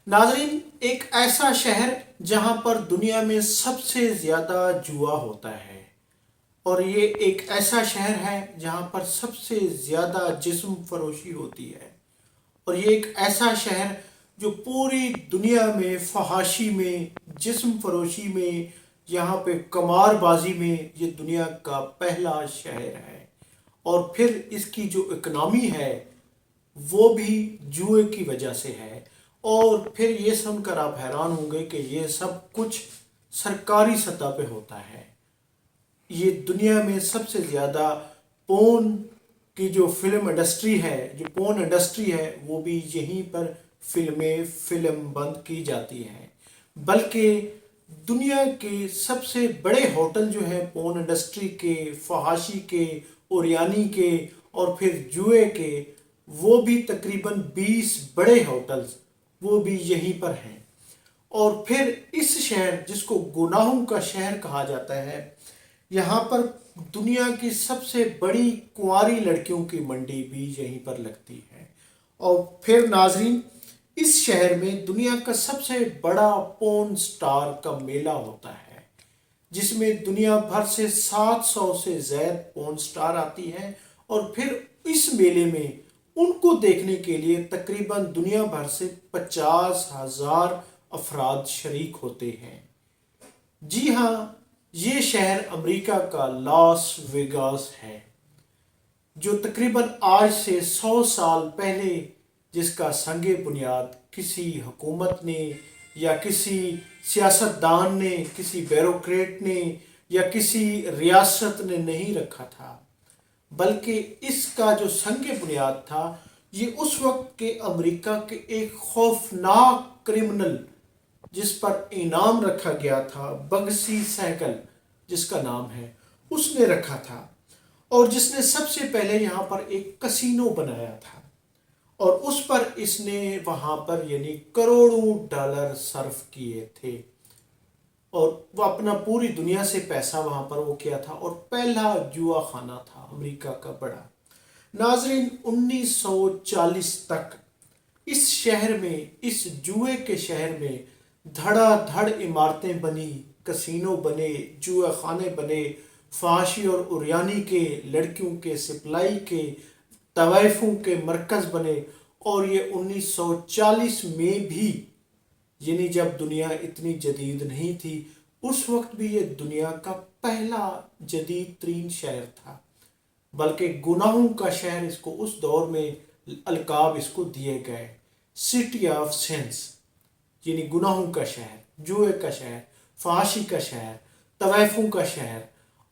नाजरीन, एक ऐसा शहर जहां पर दुनिया में सबसे ज़्यादा जुआ होता है, और ये एक ऐसा शहर है जहां पर सबसे ज़्यादा जिस्म फरोशी होती है। और ये एक ऐसा शहर जो पूरी दुनिया में फहाशी में, जिस्म फरोशी में, यहाँ पे कमारबाजी में ये दुनिया का पहला शहर है। और फिर इसकी जो इकनॉमी है वो भी जुए की वजह से है। और फिर ये सुनकर आप हैरान होंगे कि ये सब कुछ सरकारी सतह पे होता है। ये दुनिया में सबसे ज़्यादा पोर्न की जो फिल्म इंडस्ट्री है, जो पोर्न इंडस्ट्री है, वो भी यहीं पर फिल्म बंद की जाती हैं। बल्कि दुनिया के सबसे बड़े होटल जो हैं पोर्न इंडस्ट्री के, फहाशी के, ओरियानी के और फिर जुए के, वो भी तकरीबन 20 बड़े होटल्स वो भी यहीं पर हैं। और फिर इस शहर जिसको गुनाहों का शहर कहा जाता है, यहाँ पर दुनिया की सबसे बड़ी कुंवारी लड़कियों की मंडी भी यहीं पर लगती है। और फिर नाजरीन, इस शहर में दुनिया का सबसे बड़ा पोर्न स्टार का मेला होता है, जिसमें दुनिया भर से 700 से ज़्यादा पोर्न स्टार आती हैं। और फिर इस मेले में उनको देखने के लिए तकरीबन दुनिया भर से 50,000 अफराद शरीक होते हैं। जी हाँ, ये शहर अमेरिका का लॉस वेगास है, जो तकरीबन आज से 100 साल पहले, जिसका संगे बुनियाद किसी हुकूमत ने या किसी सियासतदान ने, किसी ब्यूरोक्रेट ने या किसी रियासत ने नहीं रखा था, बल्कि इसका जो संग बुनियाद था, ये उस वक्त के अमेरिका के एक खौफनाक क्रिमिनल, जिस पर इनाम रखा गया था, बगसी सहगल जिसका नाम है, उसने रखा था। और जिसने सबसे पहले यहाँ पर एक कसिनो बनाया था, और उस पर इसने वहाँ पर यानी करोड़ों डॉलर सर्फ किए थे। और वो अपना पूरी दुनिया से पैसा वहाँ पर वो किया था, और पहला जुआ खाना था अमेरिका का बड़ा। नाजरीन, 1940 तक इस शहर में, इस जुए के शहर में धड़ाधड़ इमारतें बनी, कसिनो बने, जुआ खाने बने, फाशी और उरियानी के, लड़कियों के सप्लाई के, तवाइफों के मरकज़ बने। और ये 1940 में भी, यानी जब दुनिया इतनी जदीद नहीं थी, उस वक्त भी ये दुनिया का पहला जदीद तरीन शहर था। बल्कि गुनाहों का शहर इसको उस दौर में अलकाब इसको दिए गए, सिटी ऑफ सेंस, यानी गुनाहों का शहर, जुए का शहर, फाशी का शहर, तवाइफों का शहर।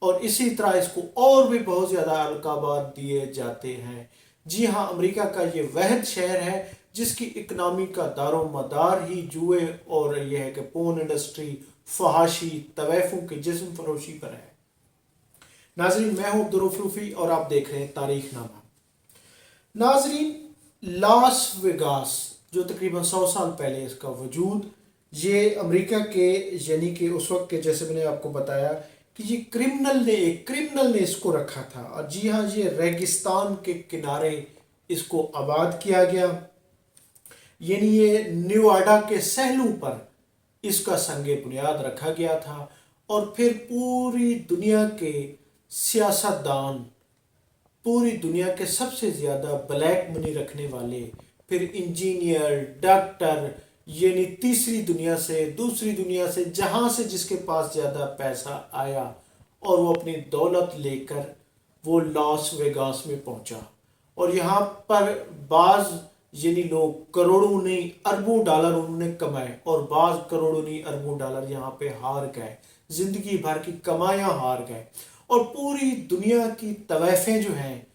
और इसी तरह इसको और भी बहुत ज़्यादा अलकाबात दिए जाते हैं। जी हाँ, अमेरिका का ये वहद शहर है जिसकी इकनॉमी का दारो मदार ही जुए और यह है कि पोर्न इंडस्ट्री, फहाशी, तवैफों के जिस्म फरोशी पर है। नाजरीन, मैं हूँ अब्दुल रूफी और आप देख रहे हैं तारीख नामा। नाजरीन, लास वेगास जो तकरीबन 100 साल पहले इसका वजूद, ये अमेरिका के यानी कि उस वक्त के, जैसे मैंने आपको बताया कि ये एक क्रिमिनल ने इसको रखा था। और जी हाँ, ये रेगिस्तान के किनारे इसको आबाद किया गया, यानी ये नेवाडा के सहलों पर इसका संगे बुनियाद रखा गया था। और फिर पूरी दुनिया के सियासतदान, पूरी दुनिया के सबसे ज़्यादा ब्लैक मनी रखने वाले, फिर इंजीनियर, डॉक्टर, यानी तीसरी दुनिया से, दूसरी दुनिया से, जहाँ से जिसके पास ज़्यादा पैसा आया, और वो अपनी दौलत लेकर वो लॉस वेगास में पहुँचा। और यहाँ पर बाज़ यानी लोग करोड़ों नहीं अरबों डॉलर उन्होंने कमाए, और बाज़ करोड़ों नहीं अरबों डॉलर यहाँ पे हार गए, ज़िंदगी भर की कमाइयाँ हार गए। और पूरी दुनिया की तवाइफें जो हैं,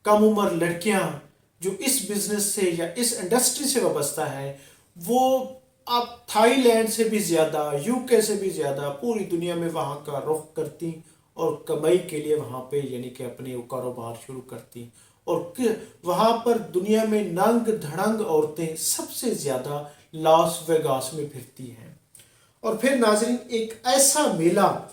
कम उम्र लड़कियाँ जो इस बिज़नेस से या इस इंडस्ट्री से वाबस्ता है, वो अब थाईलैंड से भी ज़्यादा, यूके से भी ज़्यादा पूरी दुनिया में वहाँ का रुख करती और कमाई के लिए वहाँ पे यानी कि अपने कारोबार शुरू करती। और वहाँ पर दुनिया में नंग धड़ंग औरतें सबसे ज़्यादा लास वेगास में फिरती हैं। और फिर नाजरीन, एक ऐसा मेला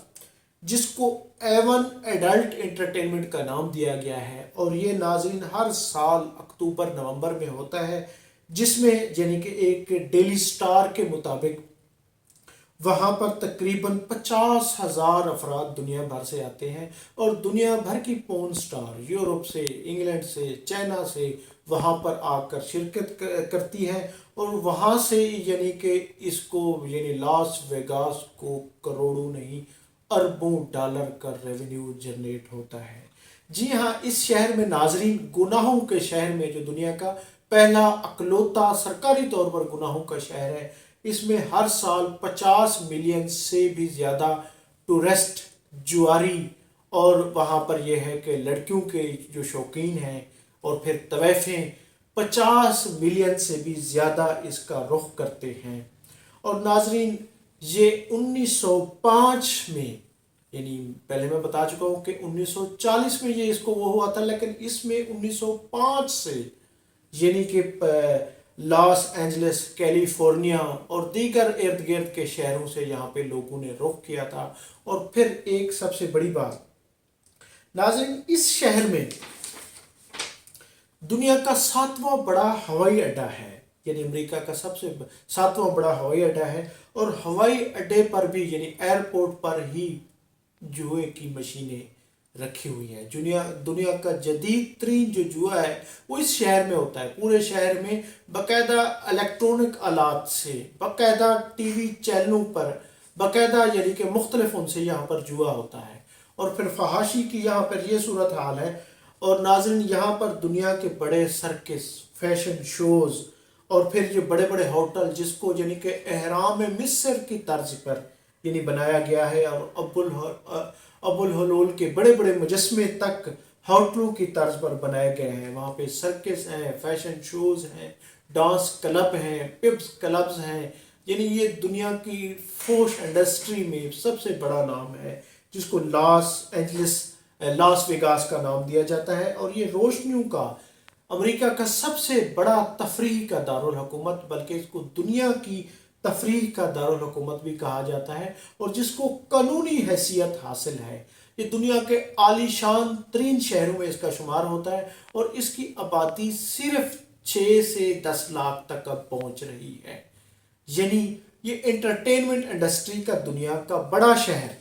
जिसको एवन एडल्ट एंटरटेनमेंट का नाम दिया गया है, और ये नाजरीन हर साल अक्टूबर नवंबर में होता है, جس میں یعنی کہ ایک ڈیلی سٹار کے مطابق وہاں پر تقریباً 50,000 افراد دنیا بھر سے آتے ہیں، اور دنیا بھر کی پون سٹار یورپ سے، انگلینڈ سے، چائنا سے وہاں پر آ کر شرکت کرتی ہے، اور وہاں سے یعنی کہ اس کو یعنی لاس ویگاس کو کروڑوں نہیں اربوں ڈالر کا ریونیو جنریٹ ہوتا ہے۔ جی ہاں، اس شہر میں ناظرین، گناہوں کے شہر میں، جو دنیا کا پہلا اکلوتا سرکاری طور پر گناہوں کا شہر ہے، اس میں ہر سال 50 ملین سے بھی زیادہ ٹورسٹ، جواری، اور وہاں پر یہ ہے کہ لڑکیوں کے جو شوقین ہیں، اور پھر طویفیں 50 ملین سے بھی زیادہ اس کا رخ کرتے ہیں۔ اور ناظرین، یہ 1905 میں، یعنی پہلے میں بتا چکا ہوں کہ 1940 میں یہ اس کو وہ ہوا تھا، لیکن اس میں 1905 سے یعنی کہ لاس اینجلس، کیلیفورنیا اور دیگر ارد گرد کے شہروں سے یہاں پہ لوگوں نے رخ کیا تھا۔ اور پھر ایک سب سے بڑی بات ناظرین، اس شہر میں دنیا کا 7واں بڑا ہوائی اڈا ہے، یعنی امریکہ کا 7واں بڑا ہوائی اڈا ہے، اور ہوائی اڈے پر بھی یعنی ایئرپورٹ پر ہی جوئے کی مشینیں رکھی ہوئی ہیں۔ دنیا کا جدید ترین جو جوا ہے وہ اس شہر میں ہوتا ہے۔ پورے شہر میں باقاعدہ الیکٹرونک آلات سے، باقاعدہ ٹی وی چینلوں پر، باقاعدہ یعنی کہ مختلف ان سے یہاں پر جوا ہوتا ہے، اور پھر فحاشی کی یہاں پر یہ صورت حال ہے۔ اور ناظرین، یہاں پر دنیا کے بڑے سرکس، فیشن شوز، اور پھر یہ بڑے بڑے ہوٹل جس کو یعنی کہ اہرام مصر کی طرز پر یعنی بنایا گیا ہے، اور ابو الہلول کے بڑے بڑے مجسمے تک ہوٹلوں کی طرز پر بنائے گئے ہیں۔ وہاں پہ سرکس ہیں، فیشن شوز ہیں، ڈانس کلب ہیں، پبز کلبز ہیں، یعنی یہ دنیا کی فوش انڈسٹری میں سب سے بڑا نام ہے، جس کو لاس ویگاس کا نام دیا جاتا ہے۔ اور یہ روشنیوں کا، امریکہ کا سب سے بڑا تفریح کا دارالحکومت، بلکہ اس کو دنیا کی تفریح کا دارالحکومت بھی کہا جاتا ہے، اور جس کو قانونی حیثیت حاصل ہے۔ یہ دنیا کے عالی شان ترین شہروں میں اس کا شمار ہوتا ہے، اور اس کی آبادی صرف 6 سے 10 لاکھ تک اب پہنچ رہی ہے۔ یعنی یہ انٹرٹینمنٹ انڈسٹری کا دنیا کا بڑا شہر۔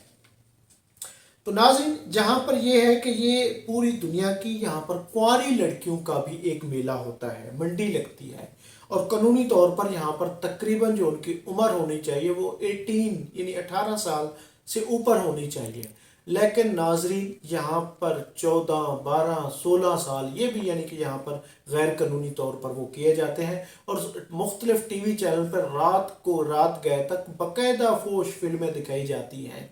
تو ناظرین، جہاں پر یہ ہے کہ یہ پوری دنیا کی یہاں پر کنواری لڑکیوں کا بھی ایک میلہ ہوتا ہے، منڈی لگتی ہے، اور قانونی طور پر یہاں پر تقریباً جو ان کی عمر ہونی چاہیے وہ 18 سال سے اوپر ہونی چاہیے، لیکن ناظرین یہاں پر 14، 12، 16 سال یہ بھی یعنی کہ یہاں پر غیر قانونی طور پر وہ کیے جاتے ہیں، اور مختلف ٹی وی چینل پر رات گئے تک باقاعدہ فوش فلمیں دکھائی جاتی ہیں،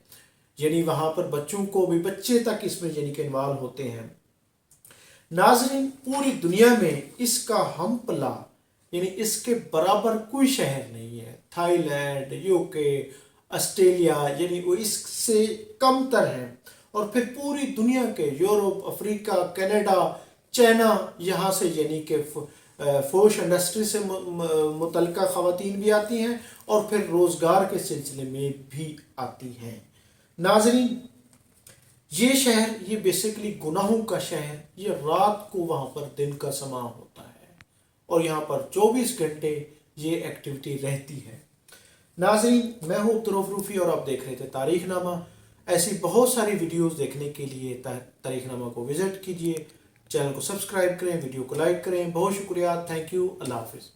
یعنی وہاں پر بچوں کو بھی، بچے تک اس میں یعنی کہ انوالو ہوتے ہیں۔ ناظرین، پوری دنیا میں اس کا ہم پلا یعنی اس کے برابر کوئی شہر نہیں ہے۔ تھائی لینڈ، UK، آسٹریلیا یعنی وہ اس سے کم تر ہیں، اور پھر پوری دنیا کے یورپ، افریقہ، کینیڈا، چائنا، یہاں سے یعنی کہ فوش انڈسٹری سے متعلقہ خواتین بھی آتی ہیں، اور پھر روزگار کے سلسلے میں بھی آتی ہیں۔ ناظرین، یہ شہر، یہ بیسیکلی گناہوں کا شہر، یہ رات کو وہاں پر دن کا سما ہوتا ہے، اور یہاں پر 24 گھنٹے یہ ایکٹیویٹی رہتی ہے۔ ناظرین، میں ہوں عبدالرؤف روفی، اور آپ دیکھ رہے تھے تاریخ نامہ۔ ایسی بہت ساری ویڈیوز دیکھنے کے لیے تاریخ نامہ کو وزٹ کیجئے، چینل کو سبسکرائب کریں، ویڈیو کو لائک کریں۔ بہت شکریہ، تھینک یو، اللہ حافظ۔